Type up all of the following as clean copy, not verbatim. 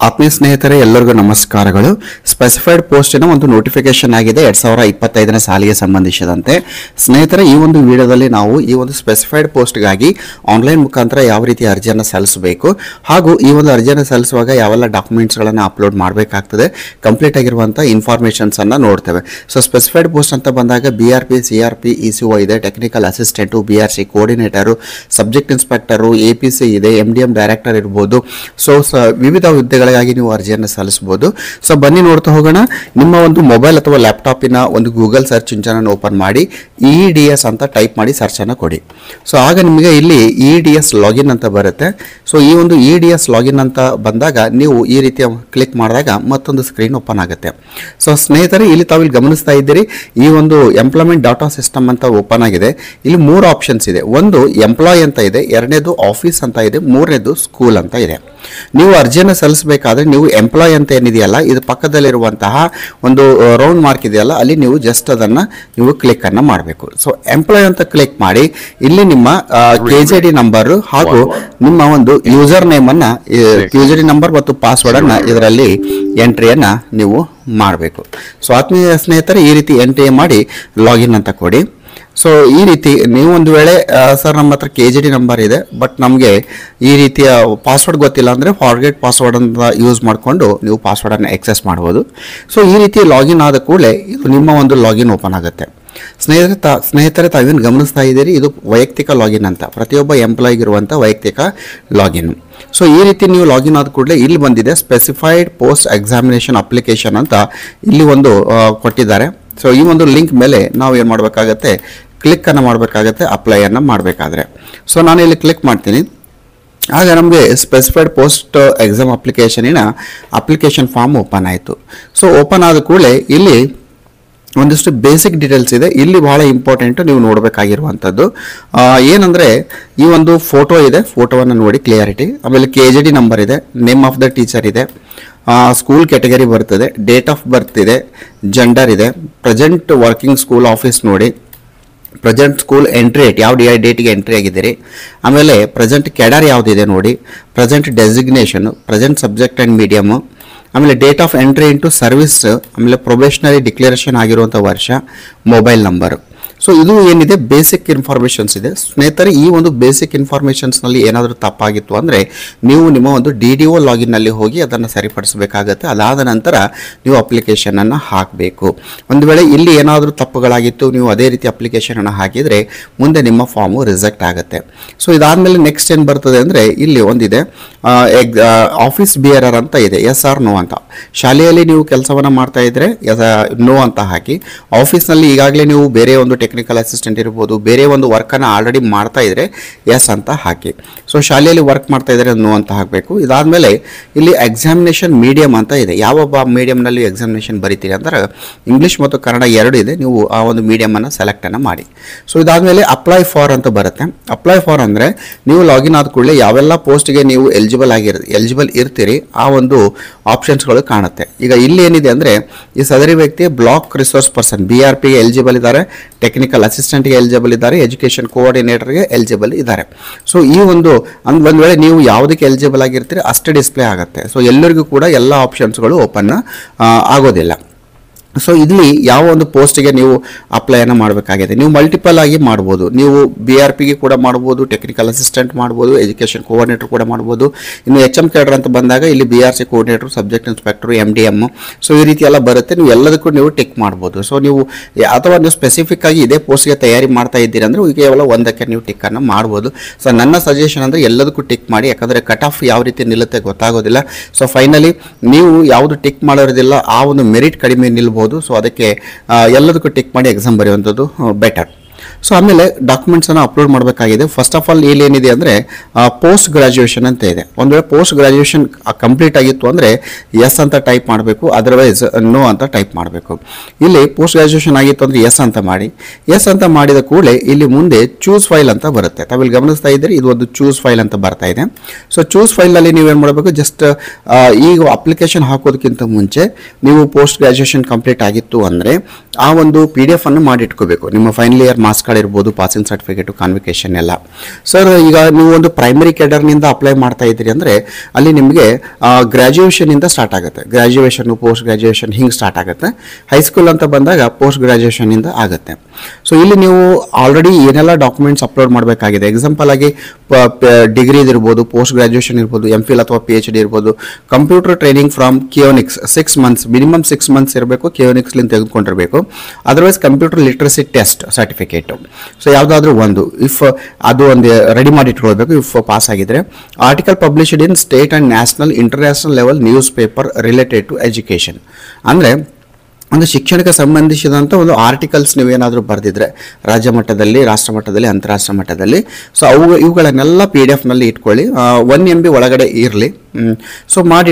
ಆತ್ಮೀಯ ಸ್ನೇಹಿತರೆ ಎಲ್ಲರಿಗೂ ನಮಸ್ಕಾರಗಳು. ಸ್ಪೆಸಿಫೈಡ್ ಪೋಸ್ಟಿನ ಒಂದು ನೋಟಿಫಿಕೇಶನ್ ಆಗಿದೆ 2025ನೇ ಸಾಲಿಗೆ ಸಂಬಂಧಿಸಿದಂತೆ. ಸ್ನೇಹಿತರೆ, ಈ ಒಂದು ವಿಡಿಯೋದಲ್ಲಿ ನಾವು ಈ ಒಂದು ಸ್ಪೆಸಿಫೈಡ್ ಪೋಸ್ಟ್ಗಾಗಿ ಆನ್ಲೈನ್ ಮುಖಾಂತರ ಯಾವ ರೀತಿ ಅರ್ಜಿಯನ್ನು ಸಲ್ಲಿಸಬೇಕು ಹಾಗೂ ಈ ಒಂದು ಅರ್ಜಿಯನ್ನು ಸಲ್ಲಿಸುವಾಗ ಯಾವೆಲ್ಲ ಡಾಕ್ಯುಮೆಂಟ್ಸ್ಗಳನ್ನು ಅಪ್ಲೋಡ್ ಮಾಡಬೇಕಾಗ್ತದೆ, ಕಂಪ್ಲೀಟ್ ಆಗಿರುವಂಥ ಇನ್ಫಾರ್ಮೇಷನ್ಸ್ ಅನ್ನು ನೋಡ್ತೇವೆ. ಸೊ ಸ್ಪೆಸಿಫೈಡ್ ಪೋಸ್ಟ್ ಅಂತ ಬಂದಾಗ BRP, CRP, ECO ಇದೆ, technical assistant, BRC coordinator, subject inspector, APC ಇದೆ, MDM ಡೈರೆಕ್ಟರ್ ಇರ್ಬೋದು. ಸೊ ವಿವಿಧ ಹುದ್ದೆಗಳಿಗಾಗಿ ನೀವು ಅರ್ಜಿಯನ್ನು ಸಲ್ಲಿಸಬಹುದು. ಸೊ ಬನ್ನಿ ನೋಡ್ತಾ ಹೋಗೋಣ. ನಿಮ್ಮ ಒಂದು ಮೊಬೈಲ್ ಅಥವಾ ಲ್ಯಾಪ್ಟಾಪಿನ ಒಂದು ಗೂಗಲ್ ಸರ್ಚ್ ಇಂಜಿನ್ ಓಪನ್ ಮಾಡಿ EDS ಅಂತ ಟೈಪ್ ಮಾಡಿ ಸರ್ಚ್ ಅನ್ನು ಕೊಡಿ. ಸೊ ಆಗ ನಿಮಗೆ ಇಲ್ಲಿ EDS ಲಾಗಿನ್ ಅಂತ ಬರುತ್ತೆ. ಸೊ ಈ ಒಂದು EDS ಲಾಗಿನ್ ಅಂತ ಬಂದಾಗ ನೀವು ಈ ರೀತಿಯ ಕ್ಲಿಕ್ ಮಾಡಿದಾಗ ಮತ್ತೊಂದು ಸ್ಕ್ರೀನ್ ಓಪನ್ ಆಗುತ್ತೆ. ಸೊ ಸ್ನೇಹಿತರೆ, ಇಲ್ಲಿ ತಾವಿಲ್ಲಿ ಗಮನಿಸ್ತಾ ಇದ್ದೀರಿ, ಈ ಒಂದು ಎಂಪ್ಲಾಯ್ಮೆಂಟ್ ಡಾಟಾ ಸಿಸ್ಟಮ್ ಅಂತ ಓಪನ್ ಆಗಿದೆ. ಇಲ್ಲಿ 3 ಆಪ್ಷನ್ಸ್ ಇದೆ. ಒಂದು ಎಂಪ್ಲಾಯ್ ಅಂತ ಇದೆ, ಎರಡನೇದು ಆಫೀಸ್ ಅಂತ ಇದೆ, ಮೂರನೇದು ಸ್ಕೂಲ್ ಅಂತ ಇದೆ. ನೀವು ಅರ್ಜಿಯನ್ನು ಸಲ್ಲಿಸಬೇಕಾದ್ರೆ ನೀವು ಎಂಪ್ಲಾಯ್ ಅಂತ ಏನಿದೆಯಲ್ಲ, ಇದು ಪಕ್ಕದಲ್ಲಿರುವಂತಹ ಒಂದು ರೌಂಡ್ ಮಾರ್ಕ್ ಇದೆಯಲ್ಲ, ಅಲ್ಲಿ ನೀವು ಜಸ್ಟ್ ಅದನ್ನು ನೀವು ಕ್ಲಿಕ್ ಅನ್ನು ಮಾಡಬೇಕು. ಸೊ ಎಂಪ್ಲಾಯ್ ಅಂತ ಕ್ಲಿಕ್ ಮಾಡಿ ಇಲ್ಲಿ ನಿಮ್ಮ KJD ನಂಬರ್ ಹಾಗೂ ನಿಮ್ಮ ಒಂದು ಯೂಸರ್ ನೇಮ್ ಅನ್ನ, KJD ನಂಬರ್ ಮತ್ತು ಪಾಸ್ವರ್ಡ್ ಅನ್ನ ಇದರಲ್ಲಿ ಎಂಟ್ರಿಯನ್ನ ನೀವು ಮಾಡಬೇಕು. ಸೊ ಆತ್ಮೀಯ ಸ್ನೇಹಿತರೆ, ಈ ರೀತಿ ಎಂಟ್ರಿ ಮಾಡಿ ಲಾಗಿನ್ ಅಂತ ಕೊಡಿ. ಸೊ ಈ ರೀತಿ ನೀವು ಒಂದು ವೇಳೆ ಸರ್ ನಮ್ಮ ಹತ್ರ KJD ನಂಬರ್ ಇದೆ ಬಟ್ ನಮಗೆ ಈ ರೀತಿಯ ಪಾಸ್ವರ್ಡ್ ಗೊತ್ತಿಲ್ಲ ಅಂದರೆ ಫಾರ್ಗೆಟ್ ಪಾಸ್ವರ್ಡ್ ಅಂತ ಯೂಸ್ ಮಾಡಿಕೊಂಡು ನೀವು ಪಾಸ್ವರ್ಡನ್ನು ಆಕ್ಸೆಸ್ ಮಾಡ್ಬೋದು. ಸೊ ಈ ರೀತಿ ಲಾಗಿನ್ ಆದ ಕೂಡಲೇ ಇದು ನಿಮ್ಮ ಒಂದು ಲಾಗಿನ್ ಓಪನ್ ಆಗುತ್ತೆ. ಸ್ನೇಹಿತರೆ ತಾವೇನು ಗಮನಿಸ್ತಾ ಇದ್ದೀರಿ, ಇದು ವೈಯಕ್ತಿಕ ಲಾಗಿನ್ ಅಂತ, ಪ್ರತಿಯೊಬ್ಬ ಎಂಪ್ಲಾಯಿಗಿರುವಂಥ ವೈಯಕ್ತಿಕ ಲಾಗಿನ್. ಸೊ ಈ ರೀತಿ ನೀವು ಲಾಗಿನ್ ಆದ ಕೂಡಲೇ ಇಲ್ಲಿ ಬಂದಿದೆ ಸ್ಪೆಸಿಫೈಡ್ ಪೋಸ್ಟ್ ಎಕ್ಸಾಮಿನೇಷನ್ ಅಪ್ಲಿಕೇಶನ್ ಅಂತ ಇಲ್ಲಿ ಒಂದು ಕೊಟ್ಟಿದ್ದಾರೆ. ಸೊ ಈ ಒಂದು ಲಿಂಕ್ ಮೇಲೆ ನಾವು ಏನು ಮಾಡಬೇಕಾಗತ್ತೆ, ಕ್ಲಿಕ್ ಅನ್ನು ಮಾಡಬೇಕಾಗತ್ತೆ ಅಪ್ಲೈ ಅನ್ನು ಮಾಡಬೇಕಾದ್ರೆ. ಸೊ ನಾನು ಇಲ್ಲಿ ಕ್ಲಿಕ್ ಮಾಡ್ತೀನಿ. ಆಗ ನಮಗೆ ಸ್ಪೆಸಿಫೈಡ್ ಪೋಸ್ಟ್ ಎಕ್ಸಾಮ್ ಅಪ್ಲಿಕೇಶನಿನ ಅಪ್ಲಿಕೇಶನ್ ಫಾರ್ಮ್ ಓಪನ್ ಆಯಿತು. ಸೊ ಓಪನ್ ಆದ ಕೂಡಲೇ ಇಲ್ಲಿ ಒಂದಿಷ್ಟು ಬೇಸಿಕ್ ಡೀಟೇಲ್ಸ್ ಇದೆ. ಇಲ್ಲಿ ಬಹಳ ಇಂಪಾರ್ಟೆಂಟು ನೀವು ನೋಡಬೇಕಾಗಿರುವಂಥದ್ದು ಏನಂದರೆ, ಈ ಒಂದು ಫೋಟೋ ಇದೆ, ಫೋಟೋವನ್ನು ನೋಡಿ ಕ್ಲಿಯಾರಿಟಿ. ಆಮೇಲೆ KJD ನಂಬರ್ ಇದೆ, ನೇಮ್ ಆಫ್ ದ ಟೀಚರ್ ಇದೆ, ಸ್ಕೂಲ್ ಕ್ಯಾಟಗರಿ ಬರ್ತದೆ, ಡೇಟ್ ಆಫ್ ಬರ್ತ್ ಇದೆ, ಜೆಂಡರ್ ಇದೆ, ಪ್ರೆಸೆಂಟ್ ವರ್ಕಿಂಗ್ ಸ್ಕೂಲ್ ಆಫೀಸ್ ನೋಡಿ, ಪ್ರೆಸೆಂಟ್ ಸ್ಕೂಲ್ ಎಂಟ್ರಿ ಡೇಟ್, ಯಾವ ಡೇಟಿಗೆ ಎಂಟ್ರಿ ಆಗಿದ್ದೀರಿ, ಆಮೇಲೆ ಪ್ರೆಸೆಂಟ್ ಕೆಡರ್ ಯಾವುದಿದೆ ನೋಡಿ, present designation, present subject and medium, ಆಮೇಲೆ date of entry into service, ಆಮೇಲೆ ಪ್ರೊಬೇಷನರಿ ಡಿಕ್ಲರೇಷನ್ ಆಗಿರುವಂಥ ವರ್ಷ, ಮೊಬೈಲ್ ನಂಬರು. ಸೊ ಇದು ಏನಿದೆ ಬೇಸಿಕ್ ಇನ್ಫಾರ್ಮೇಷನ್ಸ್ ಇದೆ. ಸ್ನೇಹಿತರೆ, ಈ ಒಂದು ಬೇಸಿಕ್ ಇನ್ಫಾರ್ಮೇಷನ್ಸ್ನಲ್ಲಿ ಏನಾದರೂ ತಪ್ಪಾಗಿತ್ತು ಅಂದರೆ ನೀವು ನಿಮ್ಮ ಒಂದು DDO ಲಾಗಿನ್ನಲ್ಲಿ ಹೋಗಿ ಅದನ್ನು ಸರಿಪಡಿಸಬೇಕಾಗತ್ತೆ. ಅದಾದ ನಂತರ ನೀವು ಅಪ್ಲಿಕೇಶನನ್ನು ಹಾಕಬೇಕು. ಒಂದು ವೇಳೆ ಇಲ್ಲಿ ಏನಾದರೂ ತಪ್ಪುಗಳಾಗಿತ್ತು, ನೀವು ಅದೇ ರೀತಿ ಅಪ್ಲಿಕೇಶನನ್ನು ಹಾಕಿದರೆ ಮುಂದೆ ನಿಮ್ಮ ಫಾರ್ಮು ರಿಜೆಕ್ಟ್ ಆಗುತ್ತೆ. ಸೊ ಇದಾದಮೇಲೆ ನೆಕ್ಸ್ಟ್ ಏನು ಬರ್ತದೆ ಅಂದರೆ, ಇಲ್ಲಿ ಒಂದಿದೆ ಆಫೀಸ್ ಬಿಯರರ್ ಅಂತ ಇದೆ, ಎಸ್ ಆರ್ ನೋ ಅಂತ. ಶಾಲೆಯಲ್ಲಿ ನೀವು ಕೆಲಸವನ್ನು ಮಾಡ್ತಾ ಇದ್ದರೆ ನೋ ಅಂತ ಹಾಕಿ, ಆಫೀಸ್ನಲ್ಲಿ ಈಗಾಗಲೇ ನೀವು ಬೇರೆ ಒಂದು ಟೆಕ್ನಿಕಲ್ ಅಸಿಸ್ಟೆಂಟ್ ಇರ್ಬೋದು, ಬೇರೆ ಒಂದು ವರ್ಕನ್ನು ಆಲ್ರೆಡಿ ಮಾಡ್ತಾ ಇದ್ರೆ ಎಸ್ ಅಂತ ಹಾಕಿ. ಸೊ ಶಾಲೆಯಲ್ಲಿ ವರ್ಕ್ ಮಾಡ್ತಾ ಇದ್ರೆ ನೋ ಅಂತ ಹಾಕಬೇಕು. ಇದಾದಮೇಲೆ ಇಲ್ಲಿ ಎಕ್ಸಾಮಿನೇಷನ್ ಮೀಡಿಯಮ್ ಅಂತ ಇದೆ, ಯಾವ ಮೀಡಿಯಮ್ನಲ್ಲಿ ಎಕ್ಸಾಮಿನೇಷನ್ ಬರೀತೀರಿ ಅಂದರೆ ಇಂಗ್ಲೀಷ್ ಮತ್ತು ಕನ್ನಡ ಎರಡು ಇದೆ, ನೀವು ಆ ಒಂದು ಮೀಡಿಯಮನ್ನು ಸೆಲೆಕ್ಟನ್ನು ಮಾಡಿ. ಸೊ ಇದಾದಮೇಲೆ ಅಪ್ಲೈ ಫಾರ್ ಅಂತ ಬರುತ್ತೆ. ಅಪ್ಲೈ ಫಾರ್ ಅಂದರೆ ನೀವು ಲಾಗಿನ್ ಆದ ಕೂಡಲೇ ಯಾವೆಲ್ಲ ಪೋಸ್ಟ್ಗೆ ನೀವು ಎಲಿಜಿಬಲ್ ಇರ್ತೀರಿ ಆ ಒಂದು ಆಪ್ಷನ್ಸ್ಗಳು ಕಾಣುತ್ತೆ. ಈಗ ಇಲ್ಲಿ ಏನಿದೆ ಅಂದರೆ, ಈ ಸದರಿ ವ್ಯಕ್ತಿ ಬ್ಲಾಕ್ ರಿಸೋರ್ಸ್ ಪರ್ಸನ್ BRPಗೆ ಎಲಿಜಿಬಲ್ ಇದ್ದಾರೆ, ಟೆಕ್ನಿಕಲ್ ಅಸಿಸ್ಟೆಂಟ್ಗೆ ಎಲಿಜಿಬಲ್ ಇದ್ದಾರೆ, ಎಜುಕೇಷನ್ ಕೋಆರ್ಡಿನೇಟರ್ಗೆ ಎಲಿಜಿಬಲ್ ಇದ್ದಾರೆ. ಸೊ ಈ ಒಂದು ವೇಳೆ ನೀವು ಯಾವುದಕ್ಕೆ ಎಲಿಜಿಬಲ್ ಆಗಿರ್ತೀರಿ ಅಷ್ಟೇ ಡಿಸ್ಪ್ಲೇ ಆಗುತ್ತೆ. ಸೊ ಎಲ್ಲರಿಗೂ ಕೂಡ ಎಲ್ಲ ಆಪ್ಷನ್ಸ್ಗಳು ಓಪನ್ ಆಗೋದಿಲ್ಲ. ಸೊ ಇಲ್ಲಿ ಯಾವ ಒಂದು ಪೋಸ್ಟಿಗೆ ನೀವು ಅಪ್ಲೈಯನ್ನು ಮಾಡಬೇಕಾಗಿದೆ, ನೀವು ಮಲ್ಟಿಪಲ್ ಆಗಿ ಮಾಡ್ಬೋದು. ನೀವು BRPಗೆ ಕೂಡ ಮಾಡ್ಬೋದು, ಟೆಕ್ನಿಕಲ್ ಅಸಿಸ್ಟೆಂಟ್ ಮಾಡ್ಬೋದು, ಎಜುಕೇಷನ್ ಕೋಆರ್ಡಿನೇಟರ್ ಕೂಡ ಮಾಡ್ಬೋದು. ಇನ್ನು HM ಕ್ಯಾಡರ್ ಅಂತ ಬಂದಾಗ ಇಲ್ಲಿ BRC coordinator, subject inspector, MDM, so ಈ ರೀತಿ ಎಲ್ಲ ಬರುತ್ತೆ. ನೀವು ಎಲ್ಲದಕ್ಕೂ ನೀವು ಟಿಕ್ ಮಾಡ್ಬೋದು. ಸೊ ನೀವು ಅಥವಾ ನೀವು ಸ್ಪೆಸಿಫಿಕ್ ಆಗಿ ಇದೇ ಪೋಸ್ಟ್ಗೆ ತಯಾರಿ ಮಾಡ್ತಾ ಇದ್ದೀರಿ ಅಂದರೆ ಕೇವಲ ಒಂದಕ್ಕೆ ನೀವು ಟಿಕ್ಕನ್ನು ಮಾಡ್ಬೋದು. ಸೊ ನನ್ನ ಸಜೆಷನ್ ಅಂದರೆ ಎಲ್ಲದಕ್ಕೂ ಟಿಕ್ ಮಾಡಿ, ಯಾಕಂದರೆ ಕಟ್ ಆಫ್ ಯಾವ ರೀತಿ ನಿಲ್ಲುತ್ತೆ ಗೊತ್ತಾಗೋದಿಲ್ಲ. ಸೊ ಫೈನಲಿ ನೀವು ಯಾವುದು ಟಿಕ್ ಮಾಡೋದಿಲ್ಲ ಆ ಒಂದು ಮೆರಿಟ್ ಕಡಿಮೆ ನಿಲ್ಬೋದು. ಸೊ ಅದಕ್ಕೆ ಎಲ್ಲದಕ್ಕೂ ಟಿಕ್ ಮಾಡಿ ಎಕ್ಸಾಮ್ ಬರೆಯುವಂಥದ್ದು ಬೆಟರ್. ಸೊ ಆಮೇಲೆ ಡಾಕ್ಯುಮೆಂಟ್ಸನ್ನು ಅಪ್ಲೋಡ್ ಮಾಡಬೇಕಾಗಿದೆ. ಫಸ್ಟ್ ಆಫ್ ಆಲ್ ಇಲ್ಲಿ ಏನಿದೆ ಅಂದರೆ ಪೋಸ್ಟ್ ಗ್ರಾಜ್ಯುಯೇಷನ್ ಅಂತ ಇದೆ. ಒಂದು ವೇಳೆ ಪೋಸ್ಟ್ ಗ್ರಾಜ್ಯುಯೇಷನ್ ಕಂಪ್ಲೀಟ್ ಆಗಿತ್ತು ಅಂದರೆ ಎಸ್ ಅಂತ ಟೈಪ್ ಮಾಡಬೇಕು, ಅದರ್ವೈಸ್ ನೋ ಅಂತ ಟೈಪ್ ಮಾಡಬೇಕು. ಇಲ್ಲಿ ಪೋಸ್ಟ್ ಗ್ರಾಜ್ಯುಯೇಷನ್ ಆಗಿತ್ತು ಅಂದರೆ ಎಸ್ ಅಂತ ಮಾಡಿ. ಎಸ್ ಅಂತ ಮಾಡಿದ ಕೂಡಲೇ ಇಲ್ಲಿ ಮುಂದೆ ಚೂಸ್ ಫೈಲ್ ಅಂತ ಬರುತ್ತೆ. ತಾವಿಲ್ಲಿ ಗಮನಿಸ್ತಾ ಇದ್ದೀರಿ, ಇದು ಒಂದು ಚೂಸ್ ಫೈಲ್ ಅಂತ ಬರ್ತಾ ಇದೆ. ಸೊ ಚೂಸ್ ಫೈಲ್ನಲ್ಲಿ ನೀವೇನು ಮಾಡಬೇಕು, ಜಸ್ಟ್ ಈಗ ಅಪ್ಲಿಕೇಶನ್ ಹಾಕೋದಕ್ಕಿಂತ ಮುಂಚೆ ನೀವು ಪೋಸ್ಟ್ ಗ್ರಾಜ್ಯುಯೇಷನ್ ಕಂಪ್ಲೀಟ್ ಆಗಿತ್ತು ಅಂದರೆ ಆ ಒಂದು PDF ಅನ್ನು ಮಾಡಿಟ್ಕೋಬೇಕು. ನಿಮ್ಮ final year marks marks card ಇರ್ಬೋದು, ಪಾಸಿಂಗ್ ಸರ್ಟಿಫಿಕೇಟು, ಕಾನ್ವಿಕೇಷನ್ ಎಲ್ಲ. ಸರ್ ಈಗ ನೀವು ಒಂದು ಪ್ರೈಮರಿ ಕೆಡರ್ನಿಂದ ಅಪ್ಲೈ ಮಾಡ್ತಾ ಇದ್ದೀರಿ ಅಂದರೆ ಅಲ್ಲಿ ನಿಮಗೆ ಗ್ರ್ಯಾಜುಯೇಷನಿಂದ ಸ್ಟಾರ್ಟ್ ಆಗುತ್ತೆ. ಗ್ರ್ಯಾಜುಯೇಷನ್ನು, ಪೋಸ್ಟ್ ಗ್ರ್ಯಾಜುಯೇಷನ್ ಹಿಂಗೆ ಸ್ಟಾರ್ಟ್ ಆಗುತ್ತೆ. ಹೈಸ್ಕೂಲ್ ಅಂತ ಬಂದಾಗ ಪೋಸ್ಟ್ ಗ್ರ್ಯಾಜುಯೇಷನಿಂದ ಆಗುತ್ತೆ. ಸೊ ಇಲ್ಲಿ ನೀವು ಆಲ್ರೆಡಿ ಏನೆಲ್ಲ ಡಾಕ್ಯುಮೆಂಟ್ಸ್ ಅಪ್ಲೋಡ್ ಮಾಡಬೇಕಾಗಿದೆ, ಎಕ್ಸಾಂಪಲ್ ಆಗಿ ಡಿಗ್ರಿ ಇರ್ಬೋದು, ಪೋಸ್ಟ್ ಗ್ರ್ಯಾಜುಯೇಷನ್ ಇರ್ಬೋದು, MPhil ಅಥವಾ PhD ಇರ್ಬೋದು, computer training from Keonics 6 months, minimum 6 months ಇರಬೇಕು, ಕಿಯೋನಿಕ್ಸ್ಲಿಂದ ತೆಗೆದುಕೊಂಡಿರಬೇಕು. Otherwise computer literacy test certificate. So ಯಾವುದಾದ್ರೂ ಒಂದು ಇಫ್ ಅದು ಒಂದು ರೆಡಿ ಮಾಡಿ ಇಟ್ಕೊಳ್ಬೇಕು. ಇಫ್ ಪಾಸ್ ಆಗಿದ್ರೆ article published in state and national international level newspaper related to education. ಅಂದರೆ ಒಂದು ಶಿಕ್ಷಣಕ್ಕೆ ಸಂಬಂಧಿಸಿದಂಥ ಒಂದು ಆರ್ಟಿಕಲ್ಸ್ ನೀವೇನಾದರೂ ಬರೆದಿದ್ರೆ ರಾಜ್ಯ ಮಟ್ಟದಲ್ಲಿ, ರಾಷ್ಟ್ರ ಮಟ್ಟದಲ್ಲಿ, ಅಂತಾರಾಷ್ಟ್ರ ಮಟ್ಟದಲ್ಲಿ, ಸೊ ಇವುಗಳನ್ನೆಲ್ಲ PDF-ನಲ್ಲಿ ಇಟ್ಕೊಳ್ಳಿ. 1 MB ಒಳಗಡೆ ಇರಲಿ. ಸೊ ಮಾಡಿ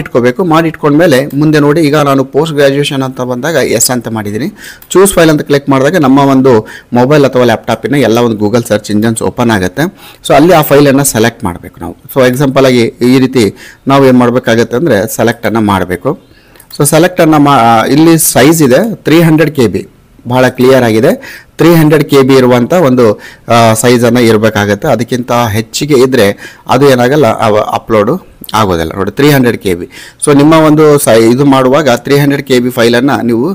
ಇಟ್ಕೊಂಡ್ಮೇಲೆ ಮುಂದೆ ನೋಡಿ, ಈಗ ನಾನು ಪೋಸ್ಟ್ ಗ್ರ್ಯಾಜುಯೇಷನ್ ಅಂತ ಬಂದಾಗ ಎಸ್ ಅಂತ ಮಾಡಿದ್ದೀನಿ. ಚೂಸ್ ಫೈಲ್ ಅಂತ ಕ್ಲಿಕ್ ಮಾಡಿದಾಗ ನಮ್ಮ ಒಂದು ಮೊಬೈಲ್ ಅಥವಾ ಲ್ಯಾಪ್ಟಾಪಿನ ಎಲ್ಲ ಒಂದು ಗೂಗಲ್ ಸರ್ಚ್ ಇಂಜನ್ಸ್ ಓಪನ್ ಆಗುತ್ತೆ. ಸೊ ಅಲ್ಲಿ ಆ ಫೈಲನ್ನು ಸೆಲೆಕ್ಟ್ ಮಾಡಬೇಕು ನಾವು. ಸೊ ಎಕ್ಸಾಂಪಲ್ ಆಗಿ ಈ ರೀತಿ ನಾವು ಏನು ಮಾಡಬೇಕಾಗತ್ತೆ ಅಂದರೆ ಸೆಲೆಕ್ಟನ್ನು ಮಾಡಬೇಕು. ಸೊ ಸೆಲೆಕ್ಟನ್ನು ಇಲ್ಲಿ ಸೈಜ್ ಇದೆ 300 KB, ಭಾಳ ಕ್ಲಿಯರ್ ಆಗಿದೆ. 300 KB ಇರುವಂಥ ಒಂದು ಸೈಜನ್ನು ಇರಬೇಕಾಗತ್ತೆ. ಅದಕ್ಕಿಂತ ಹೆಚ್ಚಿಗೆ ಇದ್ದರೆ ಅದು ಏನಾಗಲ್ಲ, ಅಪ್ಲೋಡು ಆಗೋದಿಲ್ಲ. ನೋಡಿ 300 KB. ಸೊ ನಿಮ್ಮ ಒಂದು ಇದು ಮಾಡುವಾಗ 300 KB ಫೈಲನ್ನು ನೀವು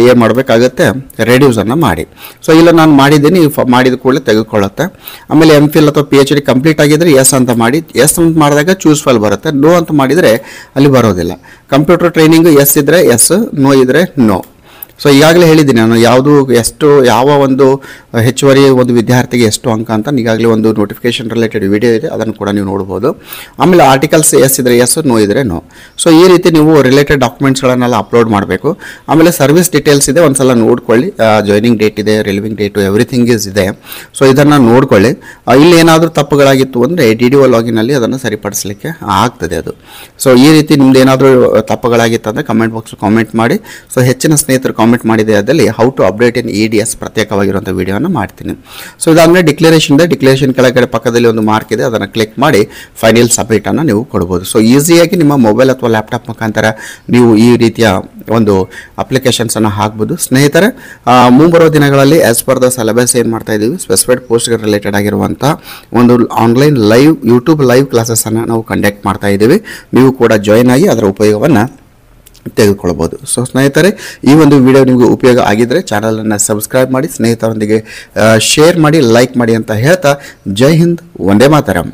ಏನು ಮಾಡಬೇಕಾಗತ್ತೆ, ರೆಡ್ಯೂಸನ್ನು ಮಾಡಿ. ಸೊ ಇಲ್ಲ ನಾನು ಮಾಡಿದ್ದೀನಿ, ಮಾಡಿದ ಕೂಡಲೇ ತೆಗೆದುಕೊಳ್ಳುತ್ತೆ. ಆಮೇಲೆ MPhil ಅಥವಾ PhD ಕಂಪ್ಲೀಟ್ ಆಗಿದ್ದರೆ ಎಸ್ ಅಂತ ಮಾಡಿ. ಎಸ್ ಅಂತ ಮಾಡಿದಾಗ ಚೂಸ್ ಫೈಲ್ ಬರುತ್ತೆ. ನೋ ಅಂತ ಮಾಡಿದರೆ ಅಲ್ಲಿ ಬರೋದಿಲ್ಲ. ಕಂಪ್ಯೂಟರ್ ಟ್ರೈನಿಂಗು ಎಸ್ ಇದ್ದರೆ ಎಸ್, ನೋ ಇದ್ದರೆ ನೋ. ಸೊ ಈಗಾಗಲೇ ಹೇಳಿದ್ದೀನಿ ನಾನು ಯಾವ ಒಂದು ಹೆಚ್ಚುವರಿ ಒಂದು ವಿದ್ಯಾರ್ಥಿಗೆ ಎಷ್ಟು ಅಂಕ ಅಂತ ಈಗಾಗಲೇ ಒಂದು ನೋಟಿಫಿಕೇಶನ್ ರಿಲೇಟೆಡ್ ವಿಡಿಯೋ ಇದೆ, ಅದನ್ನು ಕೂಡ ನೀವು ನೋಡ್ಬೋದು. ಆಮೇಲೆ ಆರ್ಟಿಕಲ್ಸ್ ಎಸ್ ಇದ್ದರೆ ಎಸ್, ನೋ ಇದ್ದರೆ ನೋ. ಸೊ ಈ ರೀತಿ ನೀವು ರಿಲೇಟೆಡ್ ಡಾಕ್ಯುಮೆಂಟ್ಸ್ಗಳನ್ನೆಲ್ಲ ಅಪ್ಲೋಡ್ ಮಾಡಬೇಕು. ಆಮೇಲೆ ಸರ್ವಿಸ್ ಡೀಟೇಲ್ಸ್ ಇದೆ, ಒಂದ್ಸಲ ನೋಡ್ಕೊಳ್ಳಿ. ಜಾಯ್ನಿಂಗ್ ಡೇಟ್ ಇದೆ, ರಿಲೀವಿಂಗ್ ಡೇಟು, ಎವ್ರಿಥಿಂಗ್ ಇದೆ. ಸೊ ಇದನ್ನು ನೋಡ್ಕೊಳ್ಳಿ. ಇಲ್ಲಿ ಏನಾದರೂ ತಪ್ಪುಗಳಾಗಿತ್ತು ಅಂದರೆ DDO ಲಾಗಿನಲ್ಲಿ ಅದನ್ನು ಸರಿಪಡಿಸಲಿಕ್ಕೆ ಆಗ್ತದೆ ಅದು. ಸೊ ಈ ರೀತಿ ನಿಮ್ದು ಏನಾದರೂ ತಪ್ಪುಗಳಾಗಿತ್ತು ಅಂದರೆ ಕಮೆಂಟ್ ಬಾಕ್ಸ್ ಕಾಮೆಂಟ್ ಮಾಡಿ. ಸೊ ಹೆಚ್ಚಿನ ಸ್ನೇಹಿತರು ಕಾಮೆಂಟ್ ಮಾಡಿದೆ ಅದರಲ್ಲಿ how to update in EDS ಪ್ರತ್ಯೇಕವಾಗಿರುವಂಥ ವಿಡಿಯೋನ ಮಾಡ್ತೀನಿ. ಸೊ ಇದಾದಮೇಲೆ ಡಿಕ್ಲರೇಷನ್ ಕೆಳಗಡೆ ಪಕ್ಕದಲ್ಲಿ ಒಂದು ಮಾರ್ಕ್ ಇದೆ, ಅದನ್ನು ಕ್ಲಿಕ್ ಮಾಡಿ ಫೈನಲ್ ಸಬ್ಮಿಟನ್ನು ನೀವು ಕೊಡ್ಬೋದು. ಸೊ ಈಸಿಯಾಗಿ ನಿಮ್ಮ ಮೊಬೈಲ್ ಅಥವಾ ಲ್ಯಾಪ್ಟಾಪ್ ಮುಖಾಂತರ ನೀವು ಈ ರೀತಿಯ ಒಂದು ಅಪ್ಲಿಕೇಶನ್ಸನ್ನು ಹಾಕ್ಬೋದು. ಸ್ನೇಹಿತರೆ, ಮುಂಬರುವ ದಿನಗಳಲ್ಲಿ ಆಸ್ ಪರ್ ದ ಸಿಲೆಬಸ್ ಏನು ಮಾಡ್ತಾ ಇದ್ದೀವಿ, ಸ್ಪೆಸಿಫೈಡ್ ಪೋಸ್ಟ್ಗೆ ರಿಲೇಟೆಡ್ ಆಗಿರುವಂಥ ಒಂದು ಆನ್ಲೈನ್ ಯೂಟ್ಯೂಬ್ ಲೈವ್ ಕ್ಲಾಸಸ್ಸನ್ನು ನಾವು ಕಂಡಕ್ಟ್ ಮಾಡ್ತಾ ಇದ್ದೀವಿ. ನೀವು ಕೂಡ ಜಾಯ್ನ್ ಆಗಿ ಅದರ ಉಪಯೋಗವನ್ನು ತೆಗೆದುಕೊಳ್ಳಬಹುದು. ಸೊ ಸ್ನೇಹಿತರೆ, ಈ ಒಂದು ವಿಡಿಯೋ ನಿಮಗೆ ಉಪಯೋಗ ಆಗಿದ್ದರೆ ಚಾನಲನ್ನು ಸಬ್ಸ್ಕ್ರೈಬ್ ಮಾಡಿ, ಸ್ನೇಹಿತರೊಂದಿಗೆ ಶೇರ್ ಮಾಡಿ, ಲೈಕ್ ಮಾಡಿ ಅಂತ ಹೇಳ್ತಾ ಜೈ ಹಿಂದ್, ವಂದೇ ಮಾತರಂ.